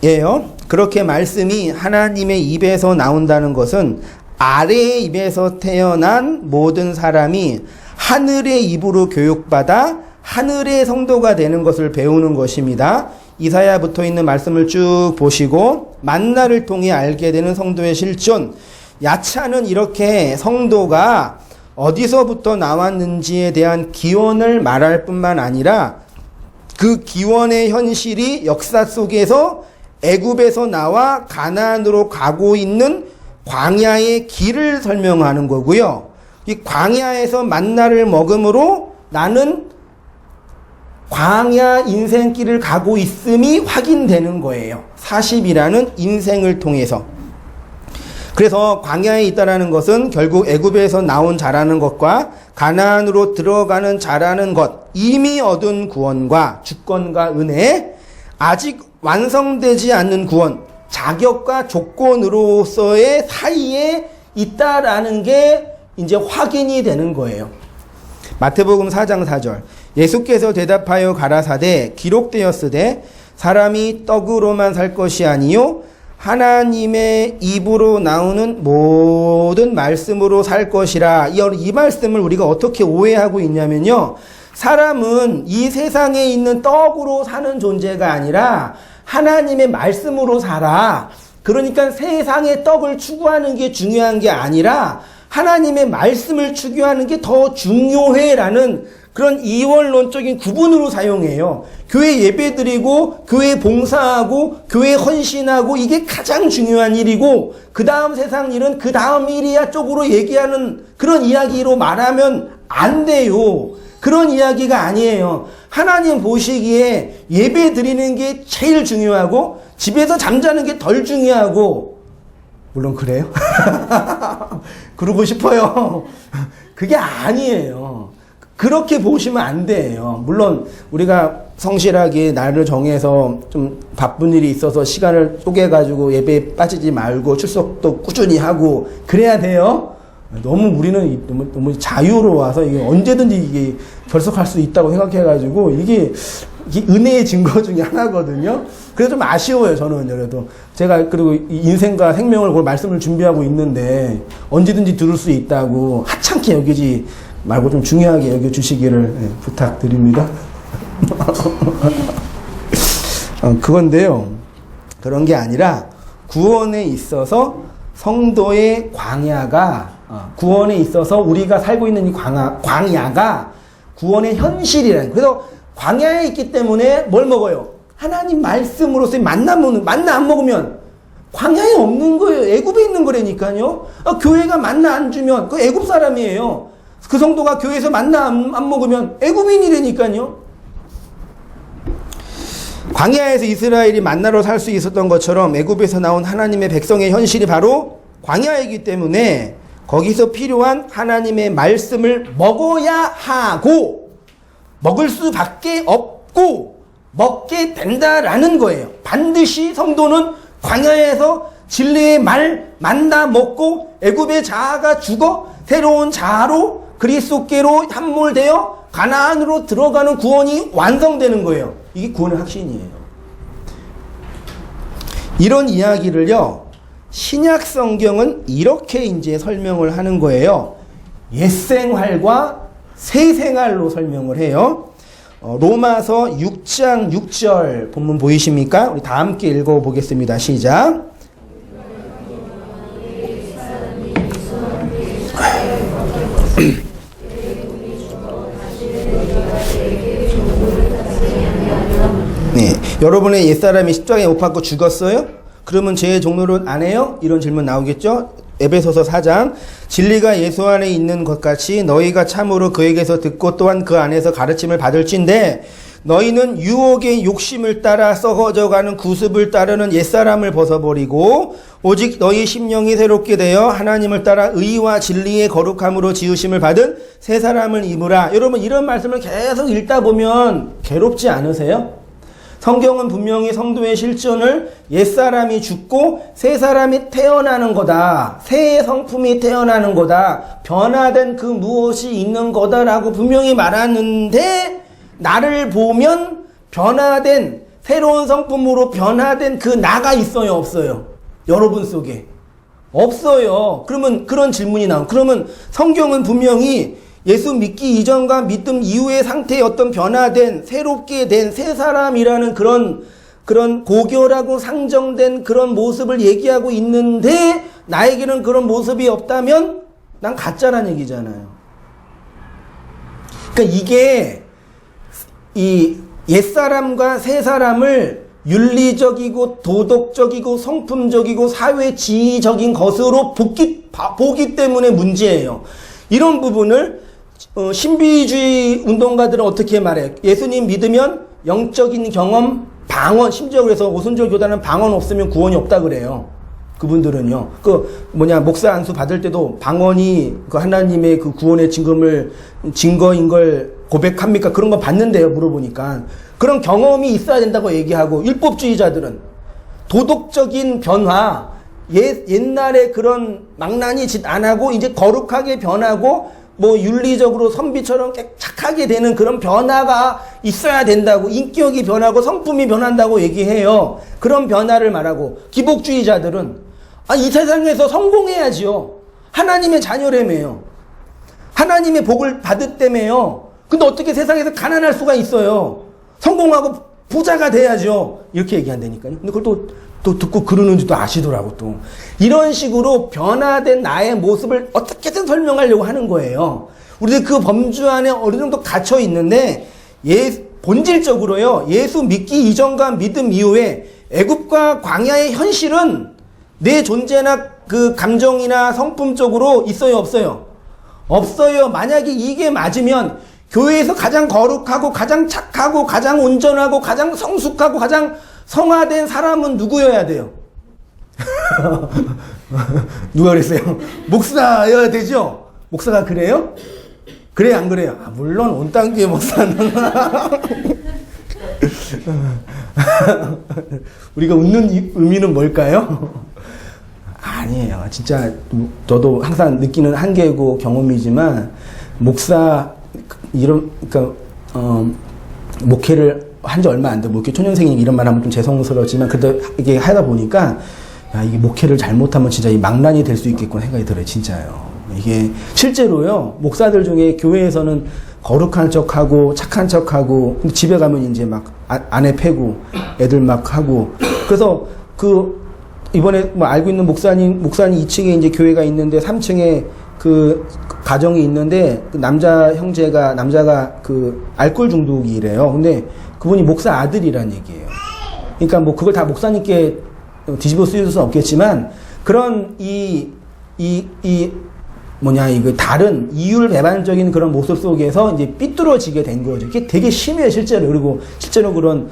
예요. 그렇게 말씀이 하나님의 입에서 나온다는 것은 아래의 입에서 태어난 모든 사람이 하늘의 입으로 교육받아 하늘의 성도가 되는 것을 배우는 것입니다. 이사야 붙어 있는 말씀을 쭉 보시고 만나를 통해 알게 되는 성도의 실존. 야차는 이렇게 성도가 어디서부터 나왔는지에 대한 기원을 말할 뿐만 아니라 그 기원의 현실이 역사 속에서 애굽에서 나와 가나안으로 가고 있는 광야의 길을 설명하는 거고요. 이 광야에서 만나를 먹음으로 나는 광야 인생길을 가고 있음이 확인되는 거예요. 40이라는 인생을 통해서. 그래서 광야에 있다라는 것은 결국 애굽에서 나온 자라는 것과 가나안으로 들어가는 자라는 것, 이미 얻은 구원과 주권과 은혜, 아직 완성되지 않는 구원, 자격과 조건으로서의 사이에 있다라는 게 이제 확인이 되는 거예요. 마태복음 4장 4절. 예수께서 대답하여 가라사대 기록되었으되 사람이 떡으로만 살 것이 아니요 하나님의 입으로 나오는 모든 말씀으로 살 것이라. 이 말씀을 우리가 어떻게 오해하고 있냐면요. 사람은 이 세상에 있는 떡으로 사는 존재가 아니라 하나님의 말씀으로 살아. 그러니까 세상의 떡을 추구하는 게 중요한 게 아니라 하나님의 말씀을 추구하는 게 더 중요해라는 그런 이원론적인 구분으로 사용해요. 교회 예배드리고 교회 봉사하고 교회 헌신하고 이게 가장 중요한 일이고 그 다음 세상 일은 그 다음 일이야 쪽으로 얘기하는 그런 이야기로 말하면 안 돼요. 그런 이야기가 아니에요. 하나님 보시기에 예배 드리는 게 제일 중요하고 집에서 잠자는 게 덜 중요하고 물론 그래요. 그러고 싶어요. 그게 아니에요. 그렇게 보시면 안 돼요. 물론 우리가 성실하게 날을 정해서 좀 바쁜 일이 있어서 시간을 쪼개가지고 예배에 빠지지 말고 출석도 꾸준히 하고 그래야 돼요. 너무 우리는 너무 자유로워서 이게 언제든지 이게 결석할 수 있다고 생각해가지고 이게 은혜의 증거 중에 하나거든요. 그래서 좀 아쉬워요, 저는. 그래도 제가 그리고 인생과 생명을 걸 말씀을 준비하고 있는데 언제든지 들을 수 있다고 하찮게 여기지 말고 좀 중요하게 여겨주시기를 부탁드립니다. 그건데요. 그런 게 아니라 구원에 있어서 성도의 광야가 구원에 있어서 우리가 살고 있는 이 광야가 구원의 현실이라는. 그래서 광야에 있기 때문에 뭘 먹어요? 하나님 말씀으로서의 만나 안 먹으면 광야에 없는 거예요. 애굽에 있는 거라니까요. 교회가 만나 안 주면 그 애굽 사람이에요. 그 성도가 교회에서 만나 안 먹으면 애굽인이라니까요. 광야에서 이스라엘이 만나로 살 수 있었던 것처럼 애굽에서 나온 하나님의 백성의 현실이 바로 광야이기 때문에 거기서 필요한 하나님의 말씀을 먹어야 하고 먹을 수밖에 없고 먹게 된다라는 거예요. 반드시 성도는 광야에서 진리의 말 만나 먹고 애굽의 자아가 죽어 새로운 자아로 그리스도께로 함몰되어 가나안으로 들어가는 구원이 완성되는 거예요. 이게 구원의 확신이에요. 이런 이야기를요, 신약 성경은 이렇게 이제 설명을 하는 거예요. 옛 생활과 새 생활로 설명을 해요. 로마서 6장 6절 본문 보이십니까? 우리 다 함께 읽어보겠습니다. 시작. 네, 여러분의 옛사람이 십자가에 못 박고 죽었어요? 그러면 죄의 종로를 안 해요? 이런 질문 나오겠죠? 에베소서 4장 진리가 예수 안에 있는 것 같이 너희가 참으로 그에게서 듣고 또한 그 안에서 가르침을 받을진대 너희는 유혹의 욕심을 따라 썩어져가는 구습을 따르는 옛사람을 벗어버리고 오직 너희 심령이 새롭게 되어 하나님을 따라 의와 진리의 거룩함으로 지으심을 받은 새 사람을 입으라. 여러분 이런 말씀을 계속 읽다 보면 괴롭지 않으세요? 성경은 분명히 성도의 실존을 옛사람이 죽고 새 사람이 태어나는 거다. 새 성품이 태어나는 거다. 변화된 그 무엇이 있는 거다라고 분명히 말하는데 나를 보면 변화된 새로운 성품으로 변화된 그 나가 있어요? 없어요? 여러분 속에. 없어요. 그러면 그런 질문이 나오고 그러면 성경은 분명히 예수 믿기 이전과 믿음 이후의 상태의 어떤 변화된 새롭게 된 새 사람이라는 그런 고결하고 상정된 그런 모습을 얘기하고 있는데 나에게는 그런 모습이 없다면 난 가짜란 얘기잖아요. 그러니까 이게 이 옛사람과 새사람을 윤리적이고 도덕적이고 성품적이고 사회지휘적인 것으로 보기 때문에 문제예요. 이런 부분을 신비주의 운동가들은 어떻게 말해요? 예수님 믿으면 영적인 경험, 방언, 심지어 그래서 오순절 교단은 방언 없으면 구원이 없다 그래요. 그분들은요. 목사 안수 받을 때도 방언이 그 하나님의 그 구원의 증거인 걸 고백합니까? 그런 거 받는데요, 물어보니까. 그런 경험이 있어야 된다고 얘기하고, 율법주의자들은 도덕적인 변화, 옛날에 그런 망나니 짓 안 하고, 이제 거룩하게 변하고, 윤리적으로 선비처럼 착하게 되는 그런 변화가 있어야 된다고, 인격이 변하고 성품이 변한다고 얘기해요. 그런 변화를 말하고, 기복주의자들은, 이 세상에서 성공해야지요. 하나님의 자녀라며요. 하나님의 복을 받았다며요. 근데 어떻게 세상에서 가난할 수가 있어요? 성공하고 부자가 돼야죠. 이렇게 얘기한다니까요. 근데 그걸 또 듣고 그러는지도 아시더라고, 또. 이런 식으로 변화된 나의 모습을 어떻게든 설명하려고 하는 거예요. 우리들 그 범주 안에 어느 정도 갇혀 있는데, 본질적으로요, 예수 믿기 이전과 믿음 이후에 애굽과 광야의 현실은 내 존재나 그 감정이나 성품적으로 있어요, 없어요? 없어요. 만약에 이게 맞으면 교회에서 가장 거룩하고 가장 착하고 가장 온전하고 가장 성숙하고 가장 성화된 사람은 누구여야 돼요? 누가 그랬어요? 목사여야 되죠? 목사가 그래요? 그래요, 안 그래요? 물론 온땅교회 목사는 우리가 웃는 의미는 뭘까요? 아니에요. 진짜 저도 항상 느끼는 한계고 경험이지만 목사 목회를 한 지 얼마 안 돼. 목회 초년생이 이런 말 하면 좀 죄송스럽지만 그래도 이게 하다 보니까 이게 목회를 잘못하면 진짜 이 망난이 될 수 있겠구나 생각이 들어요. 진짜요. 이게 실제로요. 목사들 중에 교회에서는 거룩한 척하고 착한 척하고 근데 집에 가면 이제 막 아내 패고 애들 막 하고 그래서 이번에 알고 있는 목사님 2층에 이제 교회가 있는데 3층에 그 가정이 있는데 그 남자가 그 알코올 중독이래요. 근데 그분이 목사 아들이란 얘기예요. 그러니까 그걸 다 목사님께 뒤집어 쓰일 수는 없겠지만 그런 다른 이율 배반적인 그런 모습 속에서 이제 삐뚤어지게 된 거죠. 이게 되게 심해요, 실제로. 그리고 실제로 그런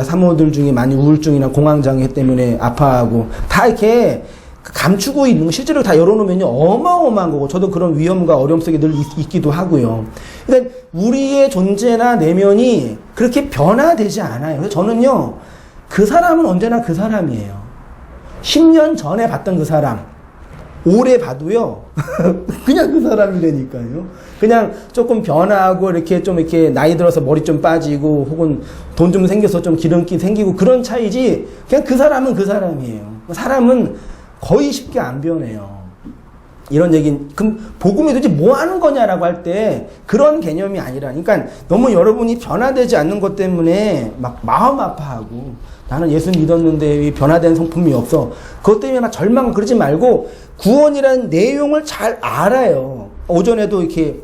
사모들 중에 많이 우울증이나 공황장애 때문에 아파하고 다 이렇게 감추고 있는 거 실제로 다 열어놓으면요 어마어마한 거고 저도 그런 위험과 어려움 속에 늘 있기도 하고요. 그러니까 우리의 존재나 내면이 그렇게 변화되지 않아요. 그래서 저는요 그 사람은 언제나 그 사람이에요. 10년 전에 봤던 그 사람 오래 봐도요 그냥 그 사람이라니까요. 그냥 조금 변하고 이렇게 좀 이렇게 나이 들어서 머리 좀 빠지고 혹은 돈 좀 생겨서 좀 기름기 생기고 그런 차이지, 그냥 그 사람은 그 사람이에요. 사람은 거의 쉽게 안 변해요. 이런 얘기는, 그럼 복음이 도대체 뭐 하는 거냐라고 할 때 그런 개념이 아니라, 그러니까 너무 여러분이 변화되지 않는 것 때문에 막 마음 아파하고 나는 예수 믿었는데 왜 변화된 성품이 없어, 그것 때문에 막 절망 그러지 말고 구원이라는 내용을 잘 알아요. 오전에도 이렇게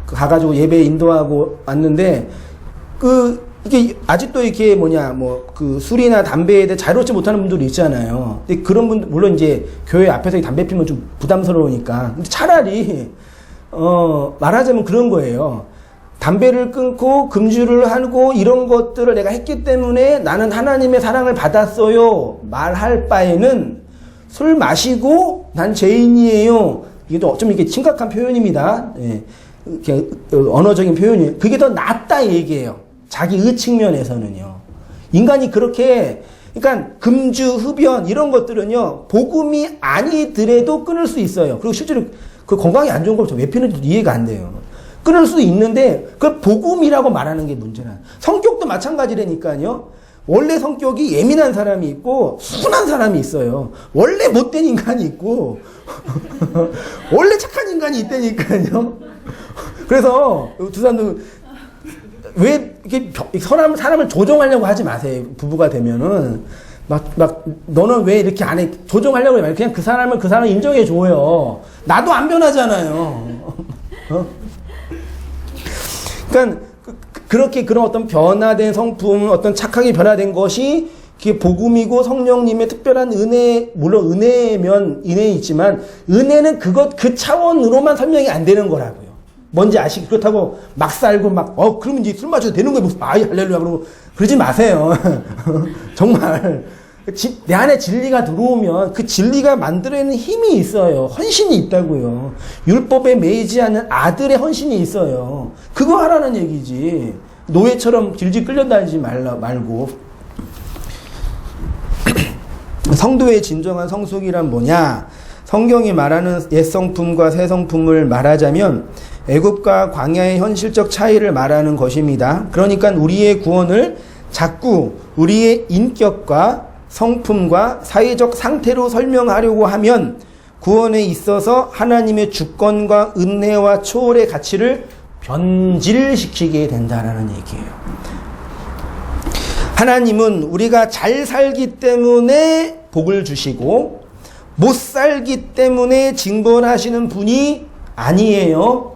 가가지고 예배 인도하고 왔는데 이게 아직도 이렇게 술이나 담배에 대해 자유롭지 못하는 분들이 있잖아요. 근데 그런 분들, 물론 이제 교회 앞에서 담배 피면 좀 부담스러우니까. 근데 차라리, 말하자면 그런 거예요. 담배를 끊고 금주를 하고 이런 것들을 내가 했기 때문에 나는 하나님의 사랑을 받았어요. 말할 바에는 술 마시고 난 죄인이에요. 이게 또 좀 이게 심각한 표현입니다. 예. 언어적인 표현이에요. 그게 더 낫다 얘기예요. 자기의 측면에서는요. 인간이 그렇게, 그러니까 금주, 흡연 이런 것들은요, 복음이 아니더라도 끊을 수 있어요. 그리고 실제로 그 건강에 안 좋은 걸 왜 피는지도 이해가 안 돼요. 끊을 수 있는데 그걸 복음이라고 말하는 게 문제라. 성격도 마찬가지라니까요. 원래 성격이 예민한 사람이 있고 순한 사람이 있어요. 원래 못된 인간이 있고 원래 착한 인간이 있다니까요. 그래서 두 사람도 왜 이렇게 사람을 조종하려고 하지 마세요. 부부가 되면은 너는 왜 이렇게 안 해? 조종하려고 해. 그냥 그 사람을 인정해 줘요. 나도 안 변하잖아요. 그러니까 그렇게 그런 어떤 변화된 성품, 어떤 착하게 변화된 것이 그게 복음이고 성령님의 특별한 은혜, 물론 은혜면 은혜이지만 은혜는 그 차원으로만 설명이 안 되는 거라고요. 뭔지 아시고, 그렇다고 막 살고 그러면 이제 술 마셔도 되는 거예요. 무슨 할렐루야 그러고 그러지 마세요. 정말 내 안에 진리가 들어오면 그 진리가 만들어내는 힘이 있어요. 헌신이 있다고요. 율법에 매이지 않는 아들의 헌신이 있어요. 그거 하라는 얘기지. 노예처럼 질질 끌려다니지 말고. 성도의 진정한 성숙이란 뭐냐? 성경이 말하는 옛 성품과 새 성품을 말하자면 애굽과 광야의 현실적 차이를 말하는 것입니다. 그러니까 우리의 구원을 자꾸 우리의 인격과 성품과 사회적 상태로 설명하려고 하면 구원에 있어서 하나님의 주권과 은혜와 초월의 가치를 변질시키게 된다라는 얘기예요. 하나님은 우리가 잘 살기 때문에 복을 주시고 못 살기 때문에 징벌하시는 분이 아니에요.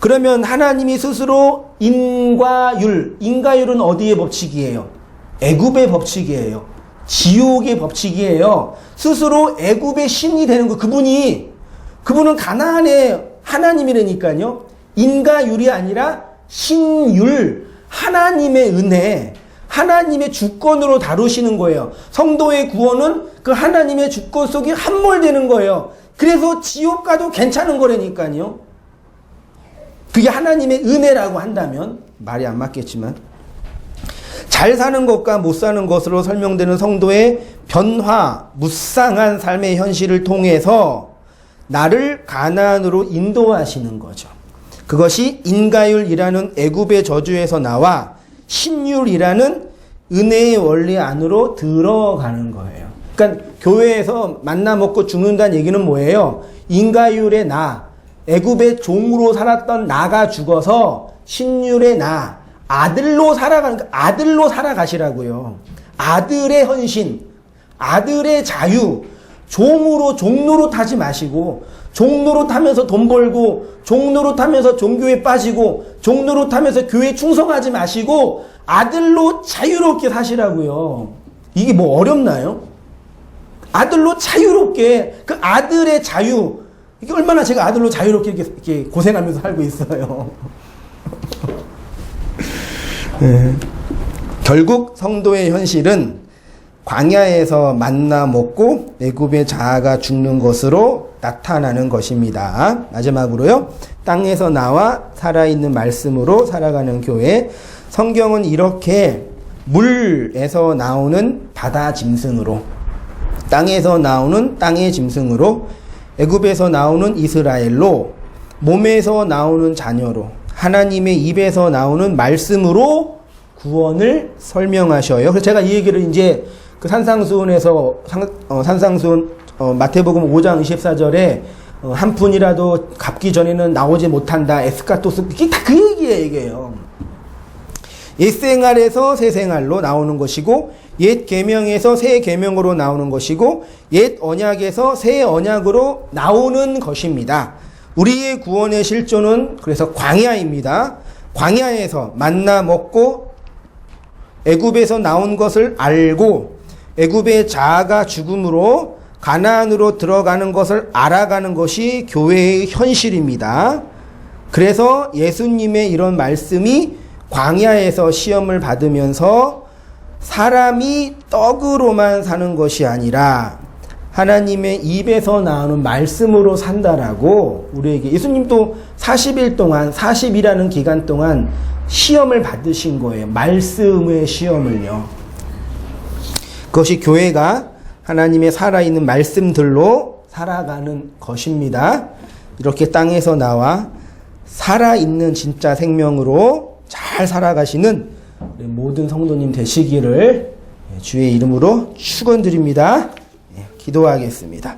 그러면 하나님이 스스로 인과율은 어디의 법칙이에요? 애굽의 법칙이에요. 지옥의 법칙이에요. 스스로 애굽의 신이 되는 거. 그분은 가나안의 하나님이라니까요. 인과율이 아니라 신율, 하나님의 은혜, 하나님의 주권으로 다루시는 거예요. 성도의 구원은 그 하나님의 주권 속에 함몰되는 거예요. 그래서 지옥 가도 괜찮은 거라니까요. 그게 하나님의 은혜라고 한다면, 말이 안 맞겠지만, 잘 사는 것과 못 사는 것으로 설명되는 성도의 변화, 무쌍한 삶의 현실을 통해서 나를 가나안으로 인도하시는 거죠. 그것이 인과율이라는 애굽의 저주에서 나와 신율이라는 은혜의 원리 안으로 들어가는 거예요. 그러니까 교회에서 만나 먹고 죽는다는 얘기는 뭐예요? 인과율의 나, 애굽의 종으로 살았던 나가 죽어서 신율의 나, 아들로 살아가시라고요. 아들의 헌신, 아들의 자유, 종로로 타지 마시고, 종로로 타면서 돈 벌고, 종로로 타면서 종교에 빠지고, 종로로 타면서 교회에 충성하지 마시고, 아들로 자유롭게 사시라고요. 이게 뭐 어렵나요? 아들로 자유롭게, 그 아들의 자유, 이게 얼마나 제가 아들로 자유롭게 이렇게 고생하면서 살고 있어요. 네. 결국 성도의 현실은 광야에서 만나 먹고 애굽의 자아가 죽는 것으로 나타나는 것입니다. 마지막으로요. 땅에서 나와 살아있는 말씀으로 살아가는 교회. 성경은 이렇게 물에서 나오는 바다 짐승으로, 땅에서 나오는 땅의 짐승으로, 애굽에서 나오는 이스라엘로, 몸에서 나오는 자녀로, 하나님의 입에서 나오는 말씀으로 구원을 설명하셔요. 그래서 제가 이 얘기를 이제 그 산상수훈에서 산상수훈 마태복음 5장 24절에 한 푼이라도 갚기 전에는 나오지 못한다. 에스카토스. 이게 다 그 얘기예요. 옛 생활에서 새 생활로 나오는 것이고, 옛 계명에서 새 계명으로 나오는 것이고, 옛 언약에서 새 언약으로 나오는 것입니다. 우리의 구원의 실존은 그래서 광야입니다. 광야에서 만나 먹고 애굽에서 나온 것을 알고 애굽의 자아가 죽음으로 가나안으로 들어가는 것을 알아가는 것이 교회의 현실입니다. 그래서 예수님의 이런 말씀이 광야에서 시험을 받으면서 사람이 떡으로만 사는 것이 아니라 하나님의 입에서 나오는 말씀으로 산다라고 우리에게, 예수님도 40일 동안, 40이라는 기간 동안 시험을 받으신 거예요. 말씀의 시험을요. 그것이 교회가 하나님의 살아있는 말씀들로 살아가는 것입니다. 이렇게 땅에서 나와 살아있는 진짜 생명으로 잘 살아가시는 모든 성도님 되시기를 주의 이름으로 축원드립니다. 기도하겠습니다.